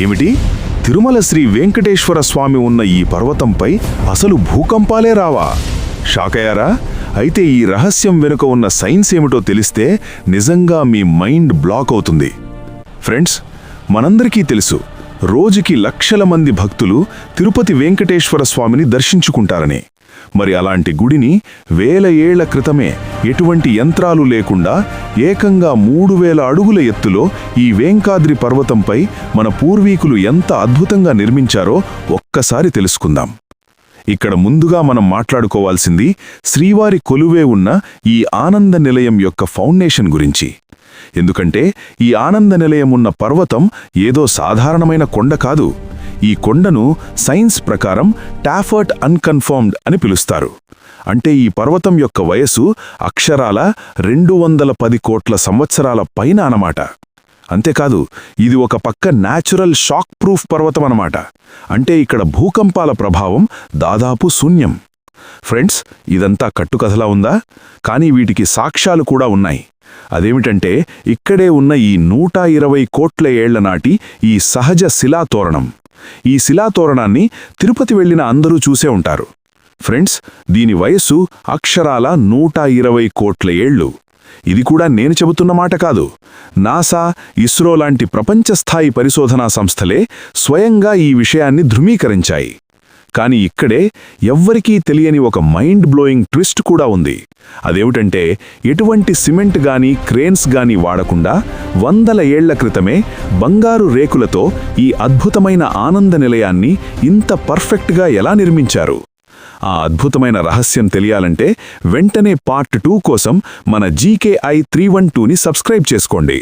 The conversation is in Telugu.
ఏమిటి? తిరుమల శ్రీ వెంకటేశ్వర స్వామి ఉన్న ఈ పర్వతంపై అసలు భూకంపాలే రావా? షాకయ్యారా? అయితే ఈ రహస్యం వెనుక ఉన్న సైన్స్ ఏమిటో తెలిస్తే నిజంగా మీ మైండ్ బ్లాక్ అవుతుంది. ఫ్రెండ్స్, మనందరికీ తెలుసు, రోజుకి లక్షల మంది భక్తులు తిరుపతి వెంకటేశ్వర స్వామిని దర్శించుకుంటారని. మరి అలాంటి గుడిని వేల ఏళ్ల క్రితమే ఎటువంటి యంత్రాలు లేకుండా ఏకంగా 3000 అడుగుల ఎత్తులో ఈ వేంకాద్రి పర్వతంపై మన పూర్వీకులు ఎంత అద్భుతంగా నిర్మించారో ఒక్కసారి తెలుసుకుందాం. ఇక్కడ ముందుగా మనం మాట్లాడుకోవాల్సింది శ్రీవారి కొలువే ఉన్న ఈ ఆనంద నిలయం యొక్క ఫౌండేషన్ గురించి. ఎందుకంటే ఈ ఆనంద నిలయం ఉన్న పర్వతం ఏదో సాధారణమైన కొండ కాదు. ఈ కొండను సైన్స్ ప్రకారం టాఫర్ట్ అన్కన్ఫర్మ్డ్ అని పిలుస్తారు. అంటే ఈ పర్వతం యొక్క వయసు అక్షరాల 210 కోట్ల సంవత్సరాల పైన అన్నమాట. అంతేకాదు, ఇది ఒక పక్క న్యాచురల్ షాక్ ప్రూఫ్ పర్వతం అన్నమాట. అంటే ఇక్కడ భూకంపాల ప్రభావం దాదాపు శూన్యం. ఫ్రెండ్స్, ఇదంతా కట్టుకథలా ఉందా? కానీ వీటికి సాక్ష్యాలు కూడా ఉన్నాయి. అదేమిటంటే ఇక్కడే ఉన్న ఈ 120 కోట్ల ఏళ్ల నాటి ఈ సహజ శిలాతోరణం. ఈ శిలాతోరణాన్ని తిరుపతి వెళ్లిన అందరూ చూసే ఉంటారు. ఫ్రెండ్స్, దీని వయస్సు అక్షరాల 120 కోట్ల ఏళ్లు. ఇది కూడా నేను చెబుతున్న మాట కాదు. నాసా, ఇస్రో లాంటి ప్రపంచస్థాయి పరిశోధనా సంస్థలే స్వయంగా ఈ విషయాన్ని ధృవీకరించాయి. కానీ ఇక్కడే ఎవ్వరికీ తెలియని ఒక మైండ్ బ్లోయింగ్ ట్విస్ట్ కూడా ఉంది. అదేమిటంటే ఎటువంటి సిమెంట్ గాని క్రేన్స్ గాని వాడకుండా 100 ఏళ్ల క్రితమే బంగారు రేకులతో ఈ అద్భుతమైన ఆనంద నిలయాన్ని ఇంత పర్ఫెక్ట్గా ఎలా నిర్మించారు? ఆ అద్భుతమైన రహస్యం తెలియాలంటే వెంటనే పార్ట్ 2 కోసం మన GKI 312ని సబ్స్క్రైబ్ చేసుకోండి.